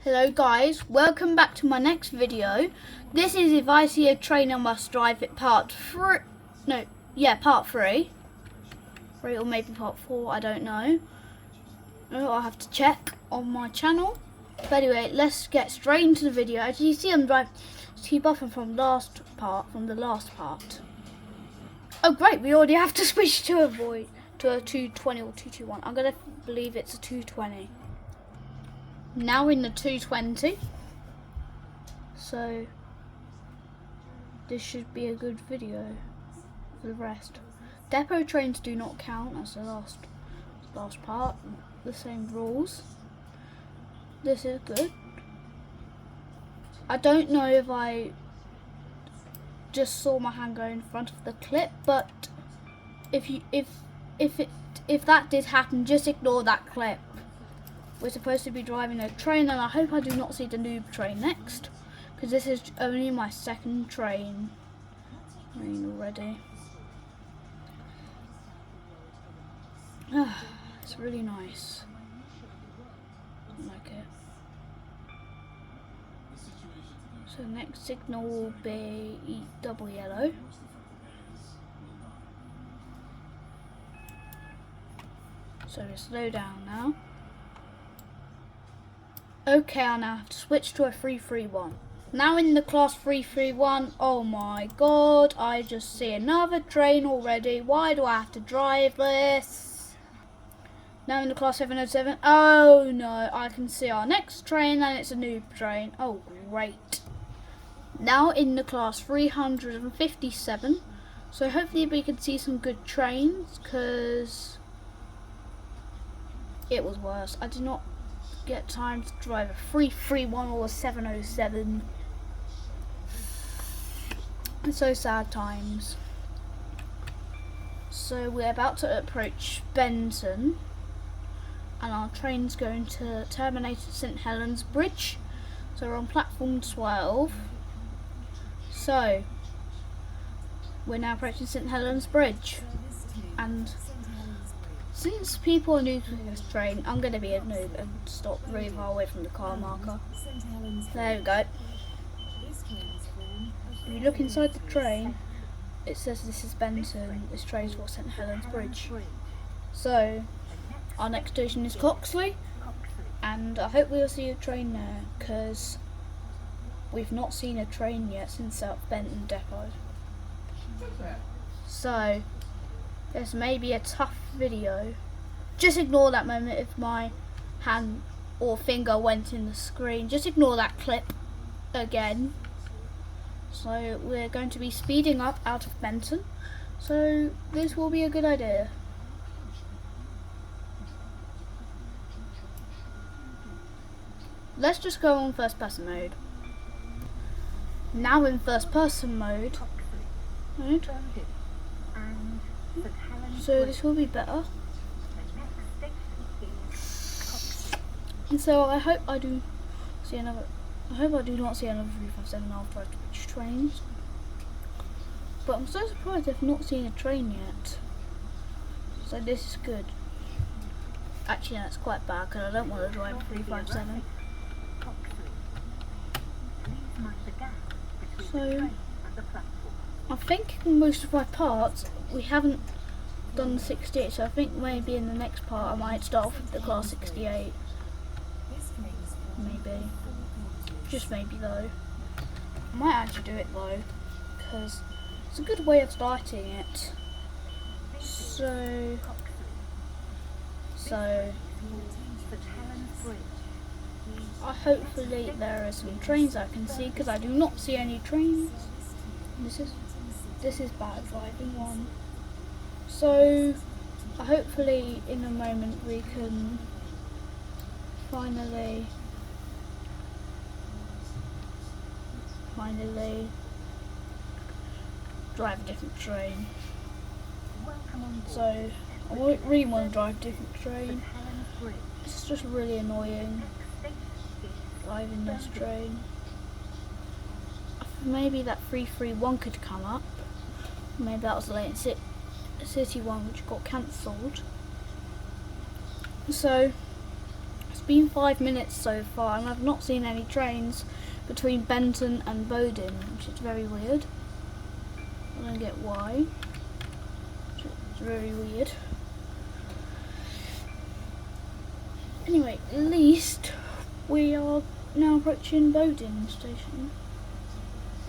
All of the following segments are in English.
Hello guys, welcome back to my next video. This is if I see a train I must drive it part 3. Part 3. 3 or maybe part 4, I don't know. I'll have to check on my channel. But anyway, let's get straight into the video. As you see, I'm driving T-Buffin from the last part. Oh great, we already have to switch to a 220 or 221. I'm gonna believe it's a 220. Now in the 220, so this should be a good video for the rest. Depot trains do not count as the last part, the same rules. This is good. I don't know if I just saw my hand go in front of the clip, but if that did happen, just ignore that clip. We're supposed to be driving a train, and I hope I do not see the noob train next, because this is only my second train already. It's really nice. I like it. So next signal will be double yellow. So we slow down now. Okay, I now have to switch to a 331. Now in the class 331, oh my god, I just see another train already. Why do I have to drive this? Now in the class 707, oh no, I can see our next train and it's a noob train. Oh great. Now in the class 357, so hopefully we can see some good trains, because it was worse. I did not get time to drive a 331 or a 707. It's so sad times. So we're about to approach Benton, and our train's going to terminate at St Helens Bridge. So we're on platform 12. So we're now approaching St Helens Bridge, and since people are new to this train, I'm going to be a noob and stop really far away from the car marker. There we go. If you look inside the train, it says this is Benton, this train is for St Helens Bridge. So, our next station is Coxley, and I hope we'll see a train there, because we've not seen a train yet since South Benton Depot. So, this may be a tough video. Just ignore that moment if my hand or finger went in the screen. Just ignore that clip again. So we're going to be speeding up out of Benton. So this will be a good idea. Let's just go on first person mode. Now in first person mode. So this will be better. And so I hope I do not see another 357 after I switch trains. But I'm so surprised I've not seen a train yet. So this is good. Actually, that's quite bad, because I don't want to drive a 357. So I think in most of my parts we haven't done the 68, so I think maybe in the next part I might start off with the class 68. Maybe. Just maybe though. I might actually do it though, because it's a good way of starting it. So hopefully there are some trains I can see, because I do not see any trains. This is bad driving one. So hopefully in a moment we can finally drive a different train. So I really want to drive a different train. It's just really annoying driving this train. Maybe that 331 could come up. Maybe that was the late city one which got cancelled. So It's been 5 minutes so far and I've not seen any trains between Benton and Bowden, which is very weird. I don't get why. It's very weird. Anyway, at least we are now approaching Bowden station.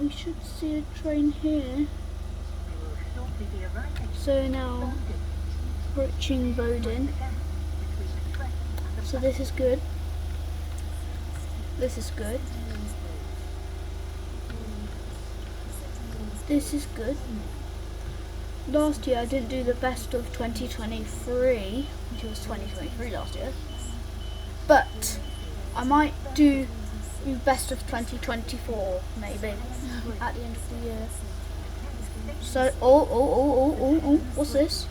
We should see a train here. So now approaching Bowden. So this is good. This is good. This is good. Last year I didn't do the best of 2023, which was 2023 last year. But I might do best of 2024 maybe at the end of the year. So oh, what's this?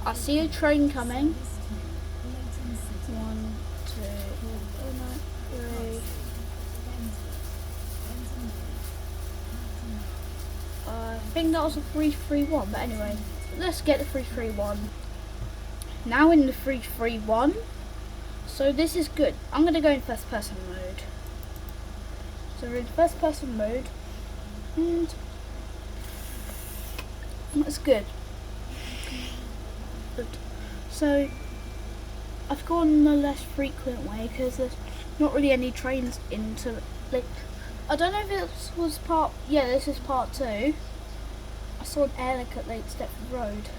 I see a train coming. 1, 2, 3. I think that was a 331, but anyway, let's get the 331. Now in the 331. So this is good. I'm gonna go in first person mode. So we're in first person mode. And that's good. So I've gone the less frequent way because there's not really any trains into like. I don't know if this was part. Yeah, this is part 2. I saw an airlock at Lake Stepford Road.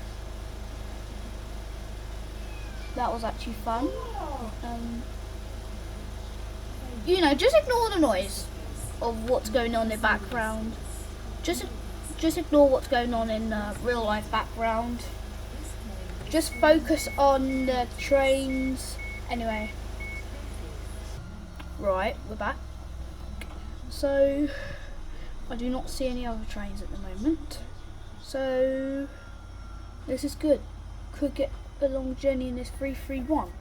That was actually fun. You know, just ignore the noise of what's going on in the background. Just ignore what's going on in the real life background. Just focus on the trains. Anyway. Right, we're back. So, I do not see any other trains at the moment. So, this is good. Could get a long journey in this 331.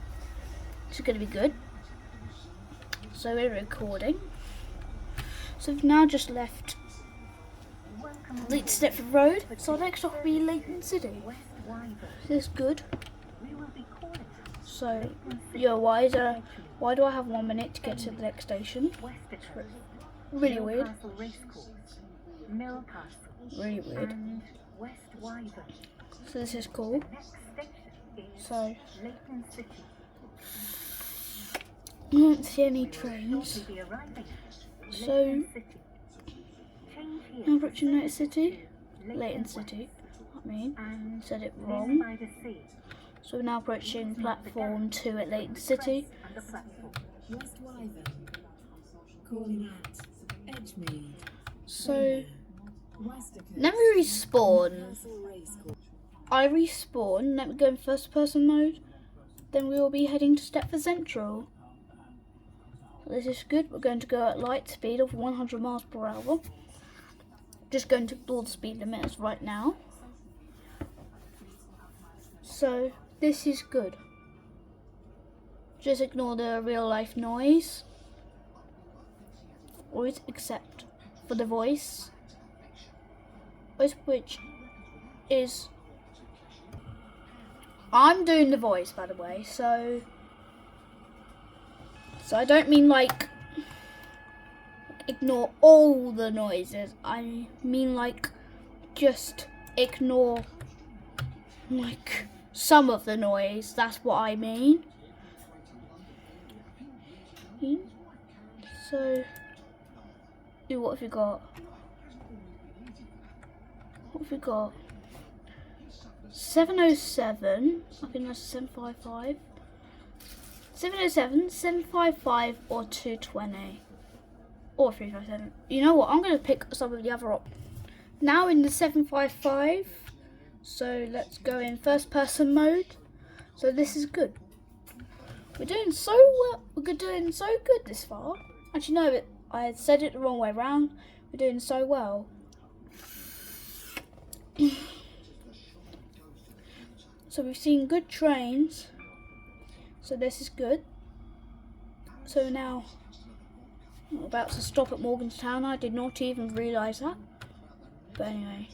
This is going to be good. So, we're recording. So, we've now just left Lake Stepford Road. So, next stop will be Leighton City. This is good. So, yo, why do I have 1 minute to get to the next station? Really weird. Really weird. So this is cool. So I don't see any trains. So I'm approaching Leighton City. I mean, said it wrong. So we're now approaching platform 2 at Leighton City. So let me respawn. I respawn. Let me go in first person mode. Then we will be heading to Stepford Central. This is good. We're going to go at light speed of 100 miles per hour. Just going to ignore the speed limits right now. So this is good. Just ignore the real life noise. Always except for the voice. Which is... I'm doing the voice, by the way, so I don't mean like ignore all the noises. I mean like just ignore like some of the noise. That's what I mean. So, what have we got? What have we got? 707. I think that's 755. 707, 755, or 220. Or 357. You know what? I'm going to pick some of the other options. Now in the 755. So let's go in first person mode. So this is good. We're doing so well. We're doing so good this far. Actually, no, I had said it the wrong way around. We're doing so well. So we've seen good trains. So this is good. So now I'm about to stop at Morganstown. I did not even realise that. But anyway,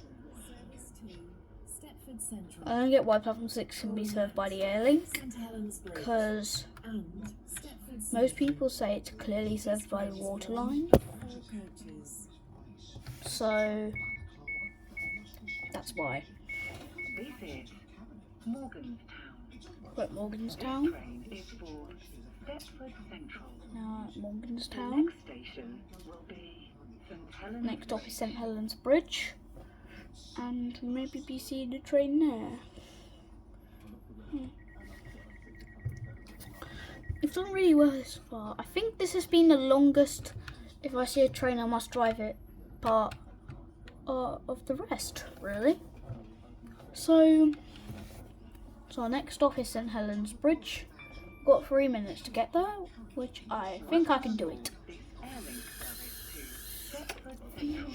I don't get why platform 6 can be served by the Airlink, because most people say it's clearly served by the Waterline. So that's why. This is Morganstown. We're at Morganstown. Train is for Deptford Central. Now at The Morganstown. next station will be St Helens. Next stop is St Helens Bridge. And maybe be seeing the train there. It's done really well this far. I think this has been the longest if I see a train I must drive it part of the rest, really. So our next stop is St Helens Bridge. Got 3 minutes to get there, which I think I can do it. Airlink service to Deptford Central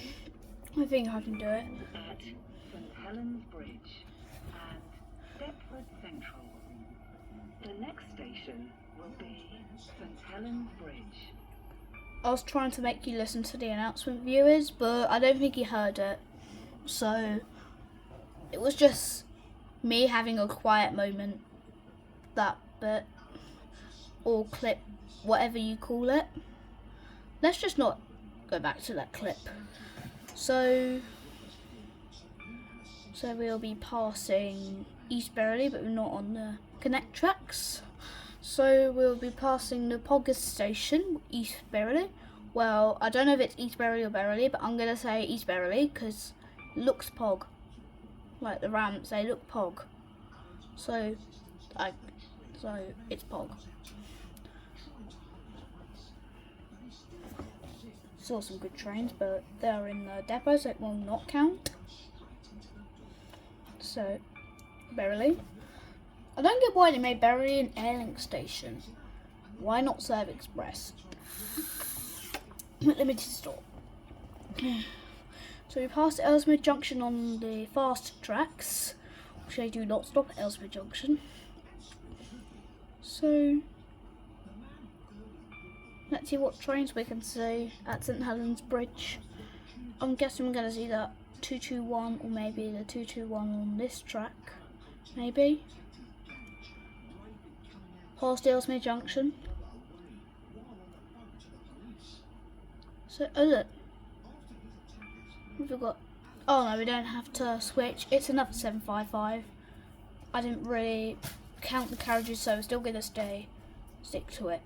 I think I can do it. at St Helens Bridge and Deptford Central. The next station will be St Helens Bridge. I was trying to make you listen to the announcement, viewers, but I don't think you heard it. So it was just me having a quiet moment, that bit, or clip, whatever you call it. Let's just not go back to that clip. So we'll be passing East Berrily, but we're not on the Connect tracks. So we'll be passing the Poggers station, East Berrily. Well, I don't know if it's East Berrily or Berrily, but I'm gonna say East Berrily because it looks Pog. Like the ramps, they look Pog. So it's Pog. Saw some good trains, but they're in the depot, so it will not count. So, Berrily. I don't get why they made Berrily an Airlink station. Why not serve Express? Limited stop. So we passed Ellesmere Junction on the fast tracks, which they do not stop at Ellesmere Junction. So let's see what trains we can see at St Helens Bridge. I'm guessing we're going to see that 221 or maybe the 221 on this track. Maybe. Past Ellesmere Junction. So, oh look. We've got. Oh no, we don't have to switch. It's another 755. I didn't really count the carriages, so we're still going to stick to it.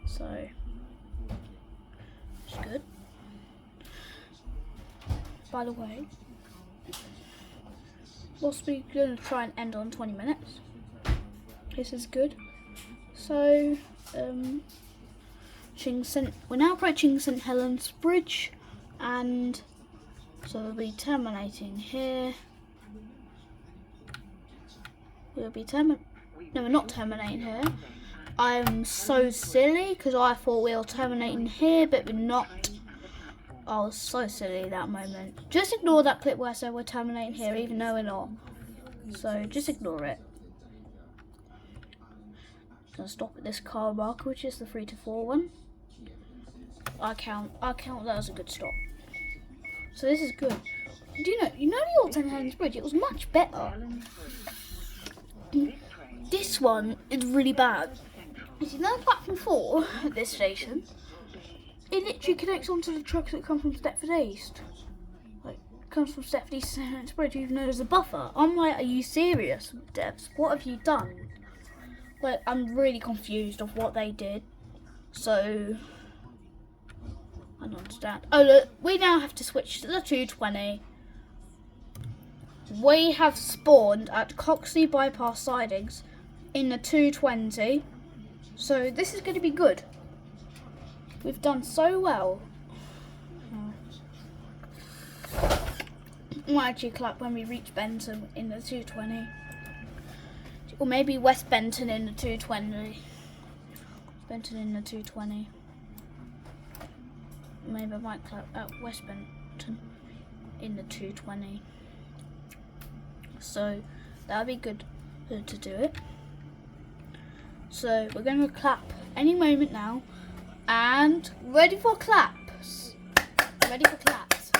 So, it's good. By the way, whilst we're going to try and end on 20 minutes. This is good. So, we're now approaching St Helens Bridge, and so we'll be terminating here. We'll be no, we're not terminating here. I'm so silly because I thought we were terminating here, but we're not. I was so silly that moment. Just ignore that clip where I said we're terminating here, even though we're not. So just ignore it. Gonna stop at this car marker, which is the 3 to 4 one. I count that as a good stop. So this is good. Do you know the old St Helens Bridge? It was much better. This one is really bad. You see, now platform 4 at this station, it literally connects onto the trucks that come from Stepford East. Like, comes from Stepford East to St Helens Bridge, even though there's a buffer. I'm like, are you serious, Devs? What have you done? Like, I'm really confused of what they did. So, I don't understand. Oh look, we now have to switch to the 220. We have spawned at Coxley Bypass Sidings in the 220. So this is going to be good. We've done so well. We'll actually clap when we reach Benton in the 220. Or maybe West Benton in the 220. Benton in the 220. Maybe I might clap at West Benton in the 220. So that'll be good to do it. So we're going to clap any moment now. And ready for claps. Ready for claps.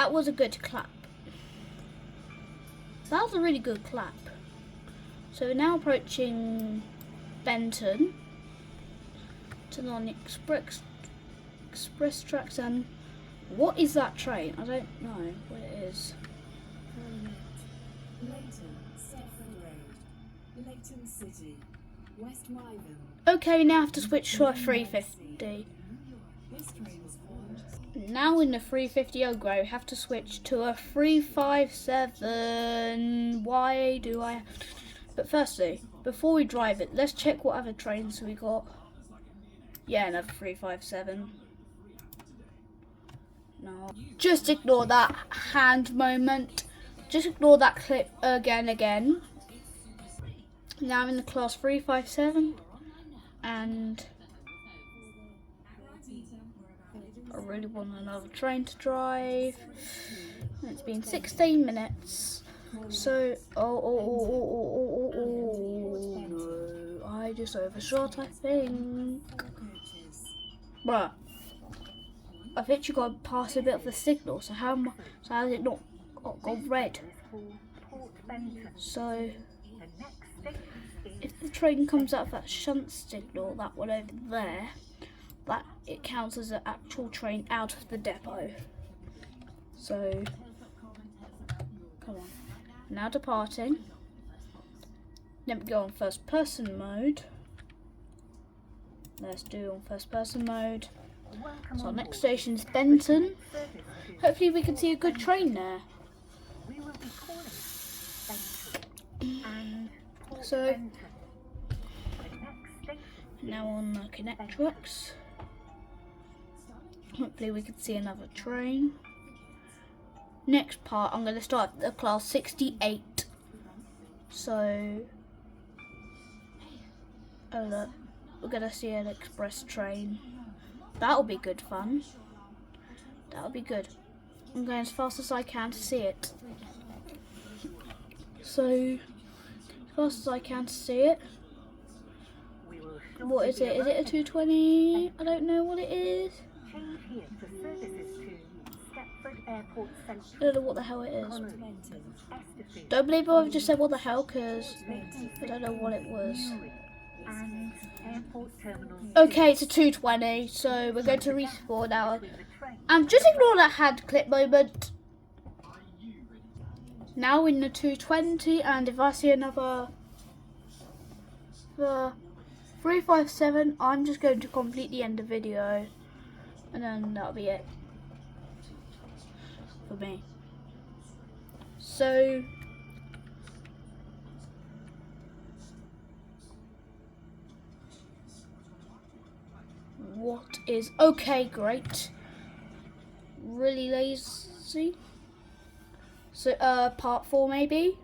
that was a good clap. That was a really good clap. So we're now approaching Benton. Turn on the express tracks, and what is that train? I don't know what it is. Leighton, Stepford Road, Leighton City, West Wyvern. Okay, we now have to switch to a 350. This train is called Now in the 350 Ogre, we have to switch to a 357. Why do I? But firstly, before we drive it, let's check what other trains we got. Yeah, another 357. No, just ignore that hand moment. Just ignore that clip again. Now I'm in the class 357, and I really want another train to drive. And it's been 16 minutes. So, no, I just overshot, I think. Bruh, I think you got past a bit of the signal, so how has it not gone red? So, if the train comes out of that shunt signal, that one over there, that it counts as an actual train out of the depot. So, come on. Now departing. Then we go on first person mode. Let's do on first person mode. So our next station is Benton. Hopefully we can see a good train there. We will be calling Benton and Port So Benton. The next station now on the Connect trucks. Hopefully we can see another train. Next part, I'm going to start at the class 68. So, oh look, we're going to see an express train. That'll be good fun. That'll be good. I'm going as fast as I can to see it. So, as fast as I can to see it. we will What is it? Is it a 220? I don't know what it is. change here for services to Stepford Airport I Central, don't know what the hell it is. Connolly, Benton. Esterfield, Don't believe I've just said what the hell, because Leighton I don't know what it was. Newry, and Airport Terminal Okay, it's a 220, so we're going to respawn now. with the train. Just ignore that hand clip moment. Now in the 220, and if I see another 357, I'm just going to completely end the video, and then that'll be it for me. So what is okay? Great. Really lazy. So part 4 maybe.